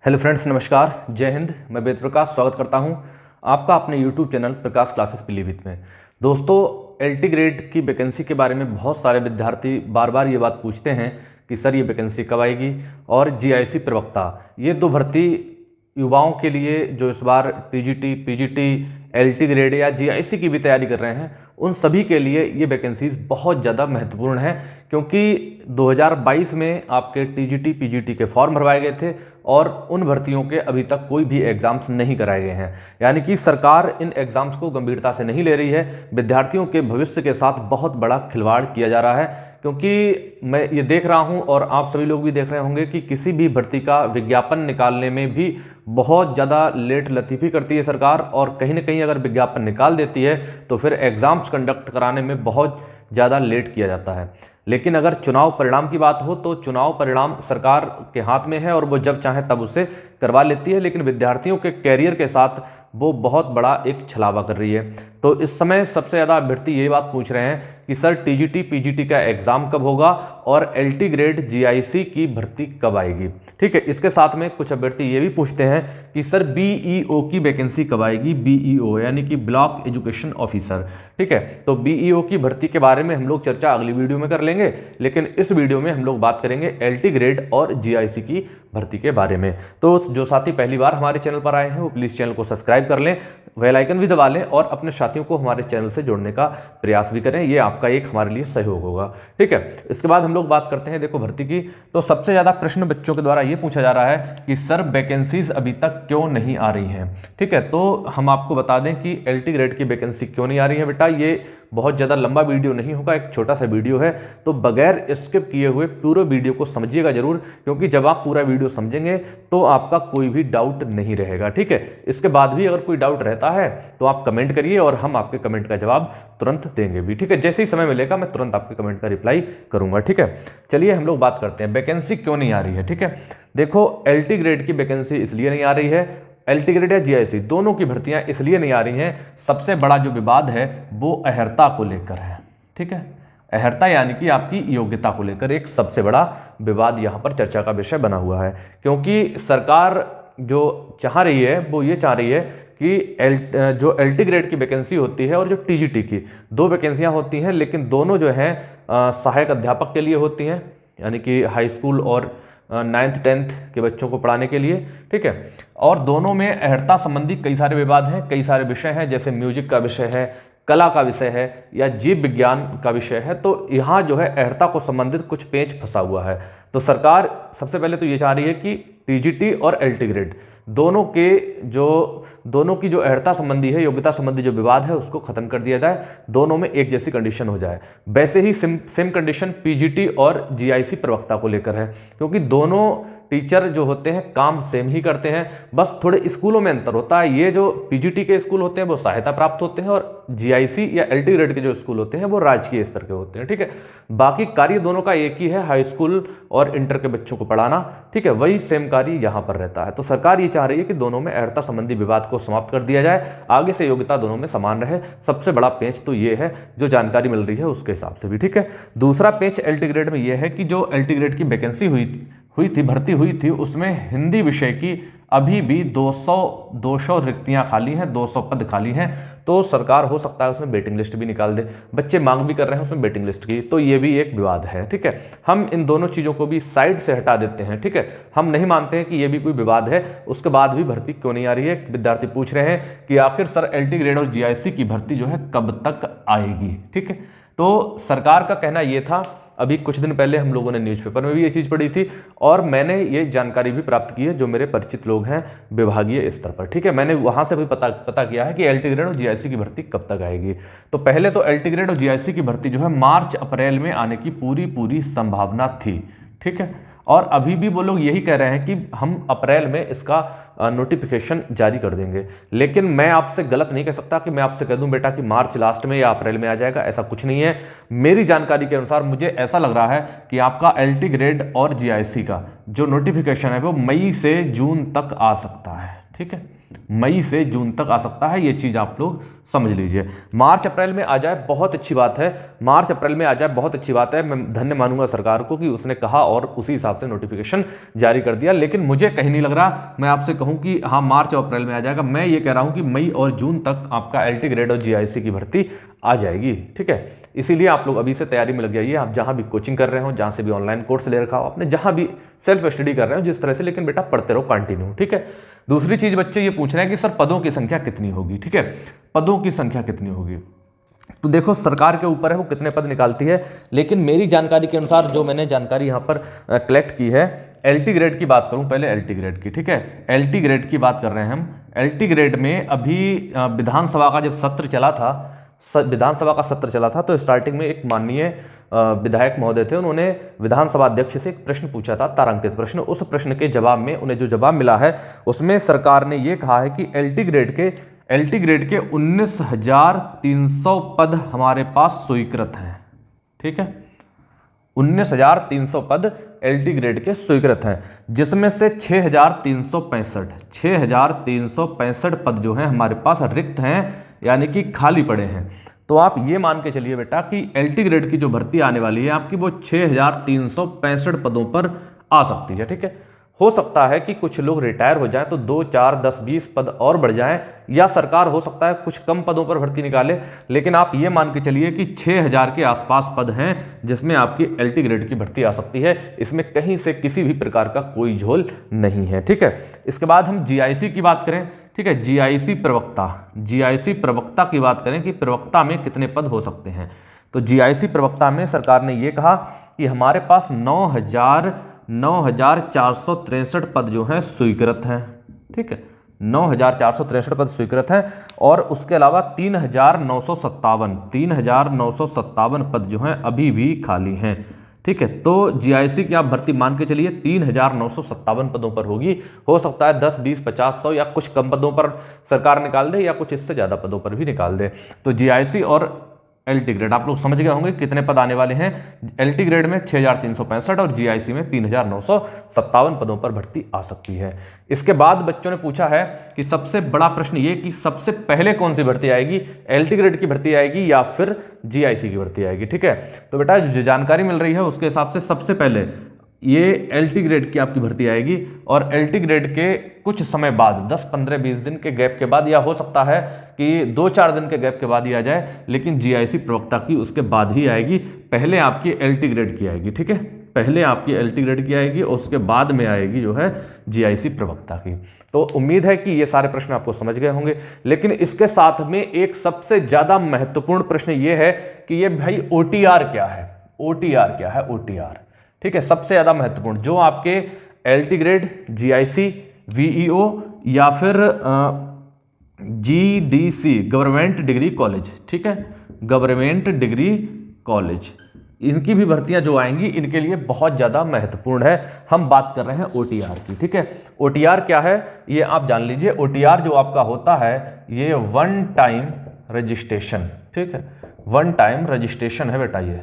Hello friends, नमस्कार, जय हिंद। मैं वेद प्रकाश स्वागत करता हूं आपका अपने यूट्यूब चैनल प्रकाश क्लासेस पीलीभीत में। दोस्तों, एलटी ग्रेड की वैकेंसी के बारे में बहुत सारे विद्यार्थी बार बार ये बात पूछते हैं कि सर ये वैकेंसी कब आएगी। और जीआईसी प्रवक्ता, ये दो भर्ती युवाओं के लिए जो इस बार टीजीटी, पीजीटी, एलटी ग्रेड या जीआईसी की भी तैयारी कर रहे हैं, उन सभी के लिए ये वैकेंसीज बहुत ज़्यादा महत्वपूर्ण है। क्योंकि 2022 में आपके टीजीटी, पीजीटी के फॉर्म भरवाए गए थे और उन भर्तियों के अभी तक कोई भी एग्ज़ाम्स नहीं कराए गए हैं। यानी कि सरकार इन एग्ज़ाम्स को गंभीरता से नहीं ले रही है। विद्यार्थियों के भविष्य के साथ बहुत बड़ा खिलवाड़ किया जा रहा है। क्योंकि मैं ये देख रहा हूँ और आप सभी लोग भी देख रहे होंगे कि किसी भी भर्ती का विज्ञापन निकालने में भी बहुत ज़्यादा लेट लतीफ़ी करती है सरकार। और कहीं ना कहीं अगर विज्ञापन निकाल देती है तो फिर एग्ज़ाम्स कंडक्ट कराने में बहुत ज़्यादा लेट किया जाता है। लेकिन अगर चुनाव परिणाम की बात हो तो चुनाव परिणाम सरकार के हाथ में है और वो जब चाहे तब उसे करवा लेती है। लेकिन विद्यार्थियों के कैरियर के साथ वो बहुत बड़ा एक छलावा कर रही है। तो इस समय सबसे ज़्यादा अभ्यर्थी ये बात पूछ रहे हैं कि सर टीजीटी, पीजीटी का एग्ज़ाम कब होगा और एलटी ग्रेड, जीआईसी की भर्ती कब आएगी। ठीक है, इसके साथ में कुछ अभ्यर्थी ये भी पूछते हैं कि सर बीईओ की वैकेंसी कब आएगी। बीईओ यानी कि ब्लॉक एजुकेशन ऑफिसर। ठीक है, तो बीईओ की भर्ती के बारे में हम लोग चर्चा अगली वीडियो में कर लेंगे। लेकिन इस वीडियो में हम लोग बात करेंगे एलटी ग्रेड और जीआईसी की भर्ती के बारे में। तो जो साथी पहली बार हमारे चैनल पर आए हैं वो प्लीज़ चैनल को सब्सक्राइब कर लें, बेल आइकन भी दबा लें और अपने साथियों को हमारे चैनल से जोड़ने का प्रयास भी करें। ये आपका एक हमारे लिए सहयोग होगा। ठीक है, इसके बाद हम लोग बात करते हैं देखो भर्ती की। तो सबसे ज़्यादा प्रश्न बच्चों के द्वारा ये पूछा जा रहा है कि सर वैकेंसीज अभी तक क्यों नहीं आ रही हैं। ठीक है, तो हम आपको बता दें कि एलटी ग्रेड की वैकेंसी क्यों नहीं आ रही है। बेटा, ये बहुत ज़्यादा लंबा वीडियो नहीं होगा, एक छोटा सा वीडियो है, तो बगैर स्किप किए हुए पूरे वीडियो को समझिएगा जरूर। क्योंकि जब आप पूरा वीडियो समझेंगे तो आपका कोई भी डाउट नहीं रहेगा। ठीक है, इसके बाद भी अगर कोई डाउट रहता है तो आप कमेंट करिए और हम आपके कमेंट का जवाब तुरंत देंगे भी। ठीक है, जैसे ही समय मिलेगा मैं तुरंत आपके कमेंट का रिप्लाई करूंगा। ठीक है, चलिए हम लोग बात करते हैं वैकेंसी क्यों नहीं आ रही है। ठीक है, देखो एलटी ग्रेड की वैकेंसी इसलिए नहीं आ रही है, एलटी ग्रेड या जीआईसी दोनों की भर्तियां इसलिए नहीं आ रही हैं। सबसे बड़ा जो विवाद है वो अहर्ता को लेकर है। ठीक है, अहर्ता यानी कि आपकी योग्यता को लेकर एक सबसे बड़ा विवाद यहाँ पर चर्चा का विषय बना हुआ है। क्योंकि सरकार जो चाह रही है वो ये चाह रही है कि जो एलटी ग्रेड की वैकेंसी होती है और जो टीजीटी की दो वैकेंसियाँ होती हैं, लेकिन दोनों जो हैं सहायक अध्यापक के लिए होती हैं, यानी कि हाई स्कूल और 9th 10th के बच्चों को पढ़ाने के लिए। ठीक है, और दोनों में अहर्ता संबंधी कई सारे विवाद हैं, कई सारे विषय हैं, जैसे म्यूजिक का विषय है, कला का विषय है या जीव विज्ञान का विषय है। तो यहाँ जो है अहर्ता को संबंधित कुछ पेच फंसा हुआ है। तो सरकार सबसे पहले तो ये चाह रही है कि टीजीटी और एलटी ग्रेड दोनों की जो अहर्ता संबंधी है, योग्यता संबंधी जो विवाद है, उसको खत्म कर दिया जाए, दोनों में एक जैसी कंडीशन हो जाए। वैसे ही सेम कंडीशन पीजीटी और जीआईसी प्रवक्ता को लेकर है। क्योंकि दोनों टीचर जो होते हैं काम सेम ही करते हैं, बस थोड़े स्कूलों में अंतर होता है। ये जो पीजीटी के स्कूल होते हैं वो सहायता प्राप्त होते हैं और जीआईसी या एलटी ग्रेड के जो स्कूल होते हैं वो राजकीय स्तर के होते हैं। ठीक है, बाकी कार्य दोनों का एक ही है, हाई स्कूल और इंटर के बच्चों को पढ़ाना। ठीक है, वही सेम कार्य यहाँ पर रहता है। तो सरकार ये चाह रही है कि दोनों में अहर्ता संबंधी विवाद को समाप्त कर दिया जाए, आगे से योग्यता दोनों में समान रहे। सबसे बड़ा पेच तो ये है जो जानकारी मिल रही है उसके हिसाब से भी। ठीक है, दूसरा पेच एलटी ग्रेड में ये है कि जो एलटी ग्रेड की वैकेंसी भर्ती हुई थी उसमें हिंदी विषय की अभी भी 200 रिक्तियां खाली हैं, 200 पद खाली हैं। तो सरकार हो सकता है उसमें वेटिंग लिस्ट भी निकाल दे, बच्चे मांग भी कर रहे हैं उसमें वेटिंग लिस्ट की। तो ये भी एक विवाद है। ठीक है, हम इन दोनों चीज़ों को भी साइड से हटा देते हैं। ठीक है, हम नहीं मानते हैं कि ये भी कोई विवाद है। उसके बाद भी भर्ती क्यों नहीं आ रही है, विद्यार्थी पूछ रहे हैं कि आखिर सर एलटी ग्रेड और जीआईसी की भर्ती जो है कब तक आएगी। ठीक है, तो सरकार का कहना ये था, अभी कुछ दिन पहले हम लोगों ने न्यूज़पेपर में भी ये चीज़ पढ़ी थी और मैंने ये जानकारी भी प्राप्त की है जो मेरे परिचित लोग हैं विभागीय स्तर पर। ठीक है, मैंने वहाँ से भी पता किया है कि एलटी ग्रेड और जीआईसी की भर्ती कब तक आएगी। तो पहले तो एलटी ग्रेड और जीआईसी की भर्ती जो है मार्च अप्रैल में आने की पूरी संभावना थी। ठीक है, और अभी भी वो लोग यही कह रहे हैं कि हम अप्रैल में इसका नोटिफिकेशन जारी कर देंगे। लेकिन मैं आपसे गलत नहीं कह सकता कि मैं आपसे कह दूं बेटा कि मार्च लास्ट में या अप्रैल में आ जाएगा, ऐसा कुछ नहीं है। मेरी जानकारी के अनुसार मुझे ऐसा लग रहा है कि आपका एलटी ग्रेड और जीआईसी का जो नोटिफिकेशन है वो मई से जून तक आ सकता है। ठीक है, मई से जून तक आ सकता है, ये चीज़ आप लोग समझ लीजिए। मार्च अप्रैल में आ जाए बहुत अच्छी बात है, मार्च अप्रैल में आ जाए बहुत अच्छी बात है। मैं धन्य मानूंगा सरकार को कि उसने कहा और उसी हिसाब से नोटिफिकेशन जारी कर दिया। लेकिन मुझे कहीं नहीं लग रहा मैं आपसे कहूं कि हाँ मार्च और अप्रैल में आ जाएगा। मैं ये कह रहा हूं कि मई और जून तक आपका एलटी ग्रेड और जीआईसी की भर्ती आ जाएगी, ठीक है। इसीलिए आप लोग अभी से तैयारी में लग जाइए। आप जहाँ भी कोचिंग कर रहे हो, जहाँ से भी ऑनलाइन कोर्स ले रखा हो, अपने जहाँ भी सेल्फ स्टडी कर रहे हो जिस तरह से, लेकिन बेटा पढ़ते रहो कंटिन्यू, ठीक है। दूसरी चीज़ बच्चे ये पूछ रहे हैं कि सर पदों की संख्या कितनी होगी, ठीक है, पदों की संख्या कितनी होगी। तो देखो सरकार के ऊपर है वो कितने पद निकालती है, लेकिन मेरी जानकारी के अनुसार जो मैंने जानकारी यहाँ पर कलेक्ट की है, एलटी ग्रेड की बात करूँ पहले एलटी ग्रेड की, ठीक है। एलटी ग्रेड की बात कर रहे हैं हम। एलटी ग्रेड में अभी विधानसभा का जब सत्र चला था, विधानसभा का सत्र चला था, तो स्टार्टिंग में एक माननीय विधायक महोदय थे, उन्होंने विधानसभा अध्यक्ष से एक प्रश्न पूछा था, तारांकित प्रश्न। उस प्रश्न के जवाब में उन्हें जो जवाब मिला है उसमें सरकार ने ये कहा है कि एलटी ग्रेड के 19,300 पद हमारे पास स्वीकृत हैं, ठीक है। 19,300 पद एलटी ग्रेड के स्वीकृत हैं, जिसमें से 6,365 पद जो हैं हमारे पास रिक्त हैं, यानी कि खाली पड़े हैं। तो आप ये मान के चलिए बेटा कि एलटी ग्रेड की जो भर्ती आने वाली है आपकी वो 6,365 पदों पर आ सकती है, ठीक है। हो सकता है कि कुछ लोग रिटायर हो जाएं तो 2, 4, 10, 20 पद और बढ़ जाएं, या सरकार हो सकता है कुछ कम पदों पर भर्ती निकाले, लेकिन आप ये मान के चलिए कि 6,000 के आसपास पद हैं जिसमें आपकी एलटी ग्रेड की भर्ती आ सकती है। इसमें कहीं से किसी भी प्रकार का कोई झोल नहीं है, ठीक है। इसके बाद हम जीआईसी की बात करें, ठीक है। जीआईसी प्रवक्ता की बात करें कि प्रवक्ता में कितने पद हो सकते हैं, तो जीआईसी प्रवक्ता में सरकार ने यह कहा कि हमारे पास 9,463 पद जो हैं स्वीकृत हैं, ठीक है। 9,463 पद स्वीकृत हैं, और उसके अलावा 3,957 पद जो हैं अभी भी खाली हैं, ठीक है। तो जीआईसी की आप भर्ती मान के चलिए 3,957 पदों पर होगी। हो सकता है 10, 20, 50, 100 या कुछ कम पदों पर सरकार निकाल दे, या कुछ इससे ज़्यादा पदों पर भी निकाल दे। तो जीआईसी और एलटी ग्रेड आप लोग समझ गए होंगे कितने पद आने वाले हैं। एलटी ग्रेड में 6,365 और जीआईसी में 3,957 पदों पर भर्ती आ सकती है। इसके बाद बच्चों ने पूछा है कि सबसे बड़ा प्रश्न ये कि सबसे पहले कौन सी भर्ती आएगी, एलटी ग्रेड की भर्ती आएगी या फिर जीआईसी की भर्ती आएगी, ठीक है। तो बेटा जो जानकारी मिल रही है उसके हिसाब से सबसे पहले ये एलटी ग्रेड की आपकी भर्ती आएगी, और एलटी ग्रेड के कुछ समय बाद 10, 15, 20 दिन के गैप के बाद, या हो सकता है कि 2-4 दिन के गैप के बाद ही आ जाए, लेकिन जीआईसी प्रवक्ता की उसके बाद ही आएगी। पहले आपकी एलटी ग्रेड की आएगी, ठीक है। पहले आपकी एलटी ग्रेड की आएगी और उसके बाद में आएगी जो है जीआईसी प्रवक्ता की। तो उम्मीद है कि ये सारे प्रश्न आपको समझ गए होंगे, लेकिन इसके साथ में एक सबसे ज़्यादा महत्वपूर्ण प्रश्न ये है कि ये भाई ओटीआर क्या है, ओटीआर क्या है, ओटीआर, ठीक है। सबसे ज़्यादा महत्वपूर्ण जो आपके एलटी ग्रेड, जीआईसी, वीईओ या फिर जीडीसी, गवर्नमेंट डिग्री कॉलेज, ठीक है, गवर्नमेंट डिग्री कॉलेज, इनकी भी भर्तियां जो आएंगी इनके लिए बहुत ज़्यादा महत्वपूर्ण है। हम बात कर रहे हैं ओटीआर की, ठीक है। ओटीआर क्या है ये आप जान लीजिए। ओटीआर जो आपका होता है ये वन टाइम रजिस्ट्रेशन, ठीक है, वन टाइम रजिस्ट्रेशन है बेटा। ये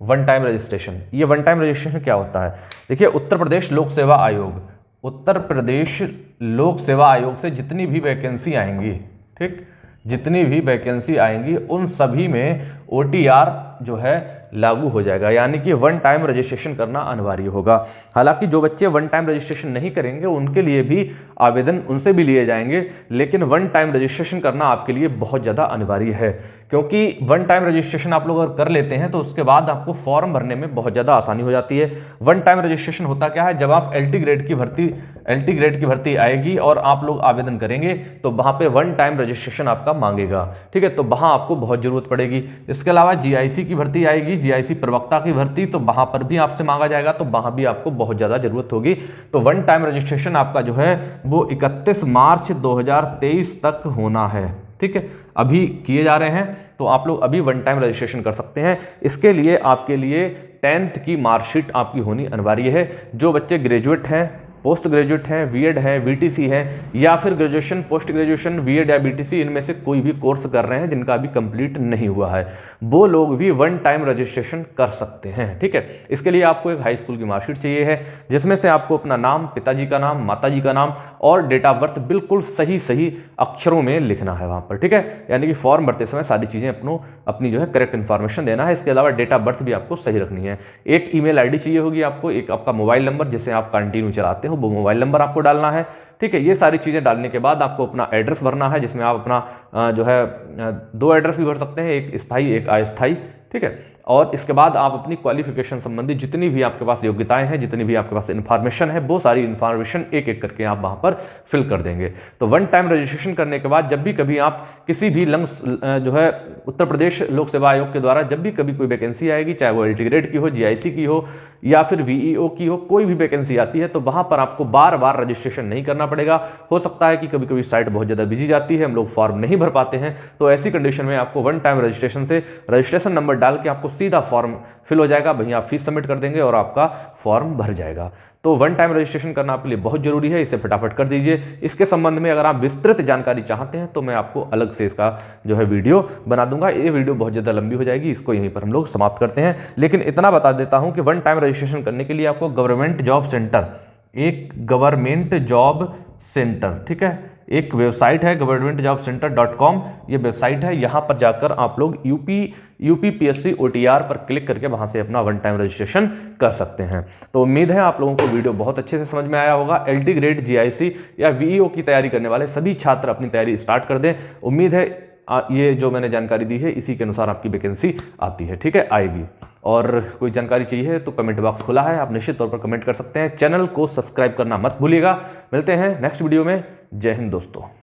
वन टाइम रजिस्ट्रेशन, ये वन टाइम रजिस्ट्रेशन क्या होता है, देखिए उत्तर प्रदेश लोक सेवा आयोग, उत्तर प्रदेश लोक सेवा आयोग से जितनी भी वैकेंसी आएंगी, ठीक, जितनी भी वैकेंसी आएंगी उन सभी में ओटीआर जो है लागू हो जाएगा, यानी कि वन टाइम रजिस्ट्रेशन करना अनिवार्य होगा। हालांकि जो बच्चे वन टाइम रजिस्ट्रेशन नहीं करेंगे उनके लिए भी आवेदन उनसे भी लिए जाएंगे, लेकिन वन टाइम रजिस्ट्रेशन करना आपके लिए बहुत ज़्यादा अनिवार्य है, क्योंकि वन टाइम रजिस्ट्रेशन आप लोग अगर कर लेते हैं तो उसके बाद आपको फॉर्म भरने में बहुत ज़्यादा आसानी हो जाती है। वन टाइम रजिस्ट्रेशन होता क्या है, जब आप एलटी ग्रेड की भर्ती आएगी और आप लोग आवेदन करेंगे तो वहाँ पे वन टाइम रजिस्ट्रेशन आपका मांगेगा, ठीक है, तो वहाँ आपको बहुत ज़रूरत पड़ेगी। इसके अलावा जीआईसी की भर्ती आएगी, जीआईसी प्रवक्ता की भर्ती, तो वहाँ पर भी आपसे मांगा जाएगा, तो वहाँ भी आपको बहुत ज़्यादा ज़रूरत होगी। तो वन टाइम रजिस्ट्रेशन आपका जो है वो 31 मार्च 2023 तक होना है, ठीक है, अभी किए जा रहे हैं, तो आप लोग अभी वन टाइम रजिस्ट्रेशन कर सकते हैं। इसके लिए आपके लिए 10th की मार्कशीट आपकी होनी अनिवार्य है। जो बच्चे ग्रेजुएट हैं, पोस्ट ग्रेजुएट हैं, बीएड है, वीटीसी है, या फिर ग्रेजुएशन, पोस्ट ग्रेजुएशन, बीएड या बीटीसी इनमें से कोई भी कोर्स कर रहे हैं जिनका अभी कंप्लीट नहीं हुआ है, वो लोग भी वन टाइम रजिस्ट्रेशन कर सकते हैं, ठीक है। इसके लिए आपको एक हाई स्कूल की मार्कशीट चाहिए है, जिसमें से आपको अपना नाम, पिताजी का नाम, माताजी का नाम और डेट ऑफ बर्थ बिल्कुल सही अक्षरों में लिखना है वहाँ पर, ठीक है। यानी कि फॉर्म भरते समय सारी चीज़ें अपनी जो है करेक्ट इन्फॉर्मेशन देना है। इसके अलावा डेट ऑफ बर्थ भी आपको सही रखनी है। एक ईमेल आईडी चाहिए होगी आपको, एक आपका मोबाइल नंबर जिसे आप कंटिन्यू चलाते हो वो मोबाइल नंबर आपको डालना है, ठीक है। ये सारी चीज़ें डालने के बाद आपको अपना एड्रेस भरना है, जिसमें आप अपना जो है 2 एड्रेस भी भर सकते हैं, एक स्थायी एक अस्थायी, ठीक है। और इसके बाद आप अपनी क्वालिफिकेशन संबंधी जितनी भी आपके पास योग्यताएं हैं, जितनी भी आपके पास इन्फॉर्मेशन है, वो सारी इन्फॉर्मेशन एक एक करके आप वहां पर फिल कर देंगे। तो 1 टाइम रजिस्ट्रेशन करने के बाद जब भी कभी आप किसी भी जो है उत्तर प्रदेश लोक सेवा आयोग के द्वारा जब भी कभी कोई वैकेंसी आएगी, चाहे वो LT ग्रेड की हो, GIC की हो या फिर VEO की हो, कोई भी वैकेंसी आती है तो वहां पर आपको बार बार रजिस्ट्रेशन नहीं करना पड़ेगा। हो सकता है कि कभी कभी साइट बहुत ज़्यादा बिजी जाती है, हम लोग फॉर्म नहीं भर पाते हैं, तो ऐसी कंडीशन में आपको 1 टाइम रजिस्ट्रेशन से रजिस्ट्रेशन नंबर डाल के आपको सीधा फॉर्म फिल हो जाएगा, वहीं आप फीस सबमिट कर देंगे और आपका फॉर्म भर जाएगा। तो 1 टाइम रजिस्ट्रेशन करना आपके लिए बहुत जरूरी है, इसे फटाफट कर दीजिए। इसके संबंध में अगर आप विस्तृत जानकारी चाहते हैं तो मैं आपको अलग से इसका जो है वीडियो बना दूंगा। ये वीडियो बहुत ज़्यादा लंबी हो जाएगी, इसको यहीं पर हम लोग समाप्त करते हैं। लेकिन इतना बता देता हूं कि 1 टाइम रजिस्ट्रेशन करने के लिए आपको गवर्नमेंट जॉब सेंटर, एक गवर्नमेंट जॉब सेंटर, ठीक है, एक वेबसाइट है governmentjobcenter.com, ये वेबसाइट है। यहाँ पर जाकर आप लोग UPPSC OTR पर क्लिक करके वहाँ से अपना 1 टाइम रजिस्ट्रेशन कर सकते हैं। तो उम्मीद है आप लोगों को वीडियो बहुत अच्छे से समझ में आया होगा। LT ग्रेड, GIC या VEO की तैयारी करने वाले सभी छात्र अपनी तैयारी स्टार्ट कर दें। उम्मीद है ये जो मैंने जानकारी दी है इसी के अनुसार आपकी वैकेंसी आती है, ठीक है, आएगी। और कोई जानकारी चाहिए तो कमेंट बॉक्स खुला है, आप निश्चित तौर पर कमेंट कर सकते हैं। चैनल को सब्सक्राइब करना मत भूलिएगा। मिलते हैं नेक्स्ट वीडियो में। जय हिंद दोस्तों।